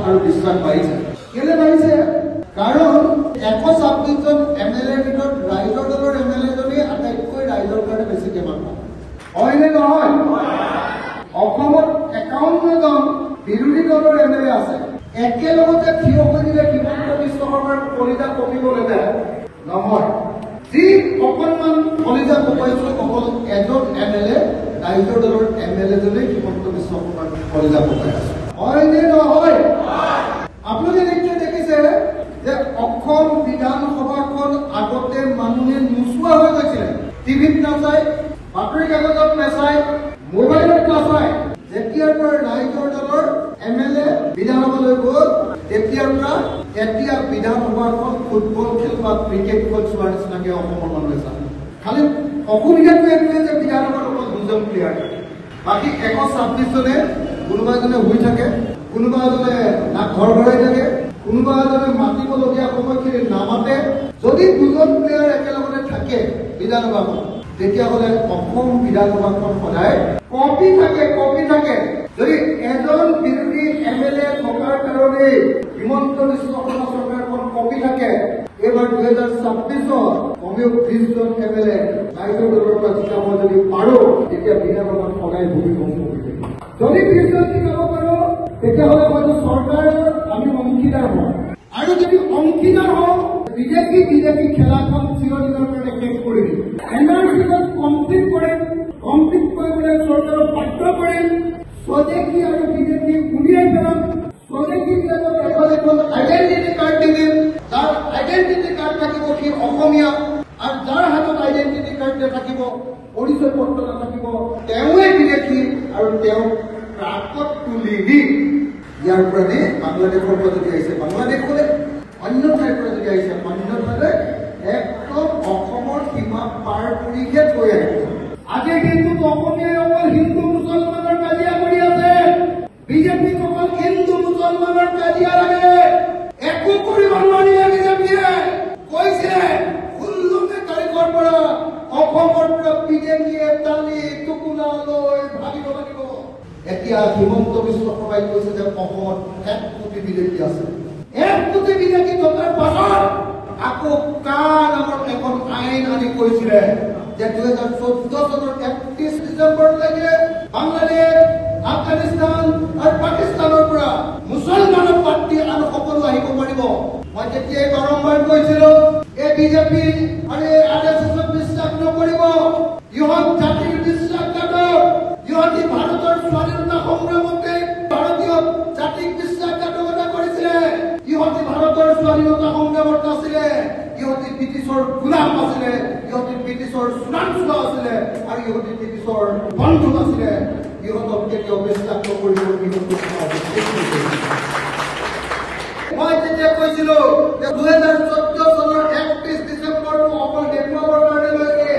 আৰু বিশ্বাস বাঢ়িছে। কেলে বাঢ়িছে? কাৰণ 126 জন MLA ভিতৰত ৰাইজৰ দলৰ MLA জনে আটাইতকৈ ৰাইজৰ কাৰণে বেছিকে মানুহ হয়নে নহয়? অসমত 51 জন বিৰোধী দলৰ MLA আছে। একেলগতে থিয় হৈ দিলে হিমন্ত বিশ্ব শৰ্মাৰ কলিজা কমিবলে নহয়। যি অকণমান কলিজা কমাইছো অকল এজন MLA ৰাইজৰ দলৰ MLA জনে হিমন্ত বিশ্ব শৰ্মাৰ কলিজা কমাই আছে। হয়নে নহয়? আপোনালোকে নিশ্চয় দেখিছে যে অসম বিধানসভাখন আগতে মানুহে নোচোৱা হৈ গৈছিলে। টিভিত নাচায়, বাতৰি কাগজত নাচায়, মোবাইলত নাচায়। যেতিয়াৰ পৰা ৰাইজৰ দলৰ MLA বিধানসভালৈ গ'ল তেতিয়াৰ পৰা এতিয়া বিধানসভাখন ফুটবল খেল বা ক্ৰিকেট খেল চোৱাৰ নিচিনাকে অসমৰ মানুহে চায়। খালি অসুবিধাটো এইটোৱে যে বিধানসভাত অকল 2জন প্লেয়াৰ থাকে, বাকী 126 জনে কোনোবা এজনে শুই থাকে, কোনোবা এজনে ঘৰ ঘৰাই থাকে, কোনোবা এজনে মাতিবলগীয়া সময়খিনি নামাতে। যদি 2জন প্লেয়াৰ একেলগতে থাকে বিধানসভাখন তেতিয়াহ'লে অসম বিধানসভাখন সদায় কপি থাকে। যদি এজন বিৰোধী MLA থকাৰ কাৰণে হিমন্ত বিশ্ব শৰ্মা চৰকাৰখন কপি থাকে, এইবাৰ 2026 কমেও 20 জন MLA ৰাইজৰ দলৰ পৰা জিকাব যদি পাৰো তেতিয়া বিধানসভাত সদায় ভূমিকম্প হৈ থাকিব। যদি 20 জন জিকাব পাৰো তেতিয়াহ'লে হয়তো চৰকাৰৰ আমি অংশীদাৰ হওঁ, আৰু যদি অংশীদাৰ হওঁ বিজেপি খেলাখন চিৰদিনৰ কাৰণে শেষ কৰি দিম। NRC-ত কমপ্লিট কৰিবলৈ চৰকাৰক বাধ্য কৰিম। স্বদেশী আৰু বিজেপি উলিয়াই পেলাম। স্বদেশী বিলাকক এখন আইডেণ্টিটি কাৰ্ড দি দিম। যাৰ আইডেণ্টিটি কাৰ্ড থাকিব সি অসমীয়া, আৰু যাৰ হাতত আইডেণ্টিটি কাৰ্ড নাথাকিব, পৰিচয় পত্ৰ নাথাকিব, তেওঁৱে বিদেশী আৰু তেওঁ ট্ৰাকত তুলি দি ইয়াৰ পৰা বাংলাদেশৰ পৰা যদি আহিছে বাংলাদেশলৈ, অন্য ঠাইৰ পৰা যদি আহিছে অন্য ঠাইলৈ, একদম অসমৰ সীমা পাৰ কৰিহে থৈ আহিব। আজি কিন্তু অসমীয়াই অকল হিন্দু মুছলমানৰ কাজিয়া কৰি আছে। বিজেপিক অকল হিন্দু মুছলমানৰ কাজিয়া লাগে, একো কৰিব নোৱাৰিলে বিজেপিয়ে কৈছে 16 তাৰিখৰ পৰা অসমৰ পৰা বিজেপিয়ে টালি টুকুৰা লৈ ভাগিব লাগিব। এতিয়া হিমন্ত বিশ্ব শৰ্মাই কৈছে যে অসমত 1 কোটি বিজেপি আছে। 1 কোটি বিজেপি থকাৰ পাছত আকৌ কাৰ নামৰ এখন আইন আনি কৈছিলে যে 2014 চনৰ 31 ডিচেম্বৰলৈকে বাংলাদেশ, আফগানিস্তান আৰু পাকিস্তানৰ পৰা মুছলমানক বাদ দি আৰু সকলো আহিব পাৰিব। মই তেতিয়াই বাৰম্বাৰ কৈছিলো এই বিজেপি আৰু এই RSSক বিশ্বাস নকৰিব। ইহঁত জাতিৰ বিশ্বাসঘাতক। ইহঁতি ভাৰতৰ স্বাধীনতা সংগ্ৰামতে ভাৰতীয় জাতিক বিশ্বাসঘাতকতা কৰিছিলে। ইহঁতি ভাৰতৰ স্বাধীনতা সংগ্ৰামত নাছিলে, ইহঁতি ব্ৰিটিছৰ গোলাম আছিলে, ইহঁতি ব্ৰিটিছৰ চোৰাংচোৱা আছিলে, আৰু ইহঁতি ব্ৰিটিছৰ বন্ধু আছিলে। ইহঁতক কেতিয়াও বিশ্বাস নকৰিব। মই তেতিয়া কৈছিলো যে 2014 চনৰ 31 ডিচেম্বৰটো অকল দেখুৱাবৰ কাৰণে লৈছে।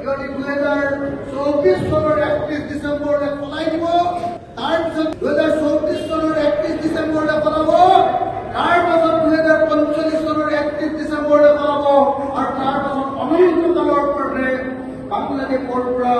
ইহঁতি 2024 চনৰ 31 ডিচেম্বৰলৈ সলাই দিব, তাৰপিছত 2034 চনৰ 31 ডিচেম্বৰলৈ সলাব, তাৰ পাছত 2045 চনৰ 31 ডিচেম্বৰলৈ সলাব, আৰু তাৰ পাছত অনন্তকালৰ কাৰণে বাংলাদেশৰ পৰা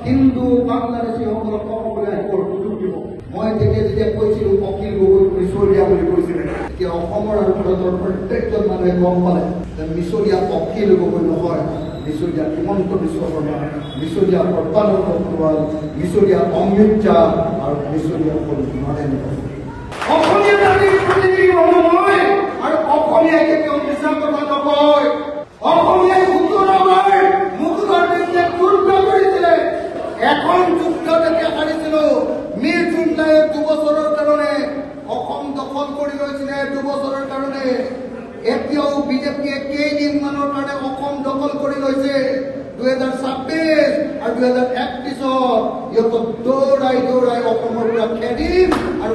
হিন্দু বাংলাদেশীসকলক সকলোৱে আহিবৰ সুযোগ দিব। মই যেতিয়া কৈছিলো অখিল গগৈ মিছৰীয়া বুলি কৈছিলে, এতিয়া অসমৰ আৰু ভাৰতৰ প্ৰত্যেকজন মানুহে গম পালে যে মিছৰীয়া অখিল গগৈ নহয়, মিছৰীয়া হিমন্ত বিশ্ব শৰ্মা, মিছৰীয়া সৰ্বানন্দ সোণোৱাল, মিছৰীয়া অমিত শ্বাহ আৰু মিছৰীয়া নৰেন্দ্ৰ মোদী। অসমীয়া জাতিৰ প্ৰতিনিধি নহয়, আৰু অসমীয়াই কেতিয়াও মিছা কথা নকয়। অসমীয়াই 17বাৰ মুকুটৰ বিৰুদ্ধে যুদ্ধ কৰিছিলে। এখন যুদ্ধ যেতিয়া হাৰিছিলো, মীৰ জুমলাই 2 বছৰৰ কাৰণে অসম দখল কৰি লৈছিলে। 2 বছৰৰ কাৰণে। এতিয়াও বিজেপিয়ে কেইদিনমানৰ কাৰণে অসম দখল কৰি লৈছে। 2026 আৰু 2031 ইহঁতক দৌৰাই অসমৰ পৰা খেদিম, আৰু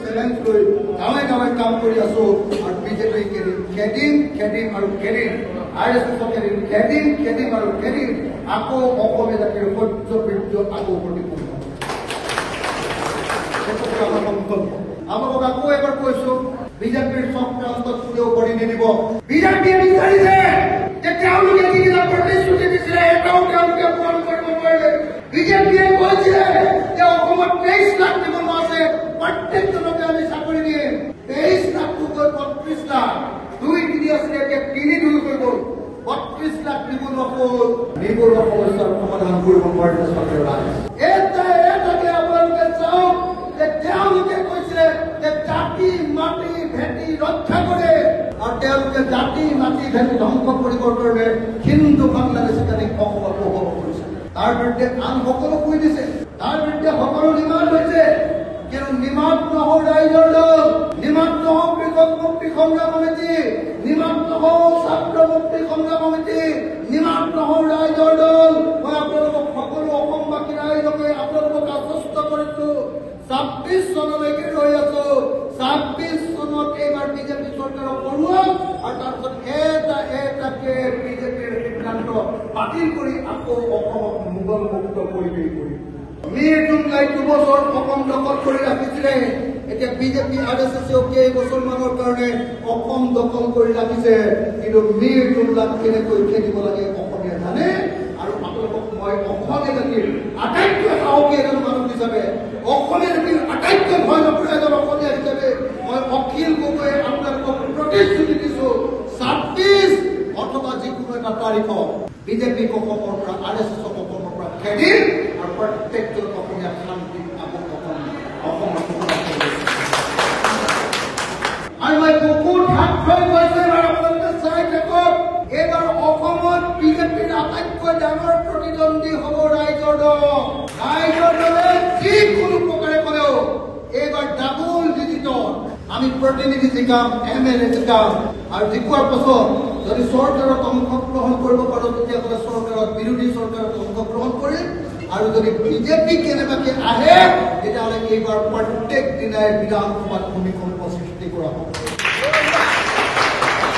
চেলেঞ্জ লৈ গাঁৱে কাম কৰি আছো। আৰু বিজেপি খেদিম আৰু খেদিম, RSSক খেদিম আৰু খেদিম। আকৌ অসমীয়া জাতিৰ সহ্য বৃদ্ধ আকৌ প্ৰতিপূৰ্ণ। আপোনালোকক আকৌ এবাৰ কৈছো, বিজেপিৰ চক্ৰান্তত কেতিয়াও কৰি নিদিব। বিজেপিয়ে বিচাৰিছে যে তেওঁলোকে যিবিলাক প্ৰতিশ্ৰুতি দিছিলে এটাও তেওঁলোকে পূৰণ কৰিব নোৱাৰিলে। বিজেপিয়ে কৈছিলে যে নিবনুৱা সমস্যাৰ সমাধান কৰিব পাৰিলে চৰকাৰে নাই। এটাকে আপোনালোকে চাওক যে তেওঁলোকে কৈছে যে জাতি মাটি ভেটি ৰক্ষা কৰে আৰু তেওঁলোকে জাতি মাটি ভেটি ধ্বংস কৰিবৰ কাৰণে হিন্দু বাংলাদেশী কাৰণে অসমত প্ৰভাৱ কৰিছে। তাৰ বিৰুদ্ধে আন সকলো কৈ দিছে, তাৰ বিৰুদ্ধে সকলো নিমাত হৈছে। কিন্তু নিমাত নহওক ৰাইজৰ দল, নিমাত নহওক কৃষক মুক্তি সংগ্ৰাম সমিতি, নিমাত নহওক ছাত্ৰ মুক্তি সংগ্ৰাম সমিতি, নিমাত নহওক ৰাইজৰ দল। মই আপোনালোকক সকলো অসমবাসী ৰাইজকে আপোনালোকক আশ্বস্ত কৰিছো ২৬ চনলৈকে ৰৈ আছো। ২৬ চনত এইবাৰ বিজেপি চৰকাৰক কৰোৱাওক আৰু তাৰপিছত এটাকে বিজেপিৰ সিদ্ধান্ত বাতিল কৰি আকৌ অসমক মোগল মুক্ত পৰিৱেশ কৰি মীৰ জুমলাই ২ বছৰ অসম দখল কৰি ৰাখিছিলে। এতিয়া বিজেপি RSSও কেইবছৰমানৰ কাৰণে অসম দখল কৰি ৰাখিছে। কিন্তু মীৰ জুমলাক কেনেকৈ খেদিব লাগে অসমীয়া জানে। আৰু আপোনালোকক মই অসমীয়া জাতিৰ আটাইতকৈ সাহসী এজন মানুহ হিচাপে, অসমীয়া জাতিৰ আটাইতকৈ ভয় নকৰা এজন অসমীয়া হিচাপে মই অখিল গগৈয়ে আপোনালোকক প্ৰতিশ্ৰুতি দিছো ২৬ অথবা যিকোনো এটা তাৰিখত বিজেপিক অসমৰ পৰা RSSক অসমৰ পৰা খেদিম আৰু প্ৰত্যেকজন অসমীয়া শান্তি আৰু মই বহুত হাত থৈ গৈছো। এবাৰ আপোনালোকে চাই থাকক, এইবাৰ অসমত বিজেপিৰ আটাইতকৈ ডাঙৰ প্ৰতিদ্বন্দ্বী হ'ব ৰাইজৰ দল। ৰাইজৰ দলে যিকোনো প্ৰকাৰে কলেও এইবাৰ ডাবল ডিজিটত আমি প্ৰতিনিধি জিকাম, MLA জিকাম আৰু জিকোৱাৰ পাছত যদি চৰকাৰত অংশগ্ৰহণ কৰিব পাৰো তেতিয়াহ'লে চৰকাৰত বিৰোধী চৰকাৰত অংশগ্ৰহণ কৰিম। আৰু যদি বিজেপি কেনেবাকে আহে তেতিয়াহ'লে এইবাৰ প্ৰত্যেক দিনাই বিধানসভাত ভূমিকম্প সৃষ্টি কৰা হ'ব।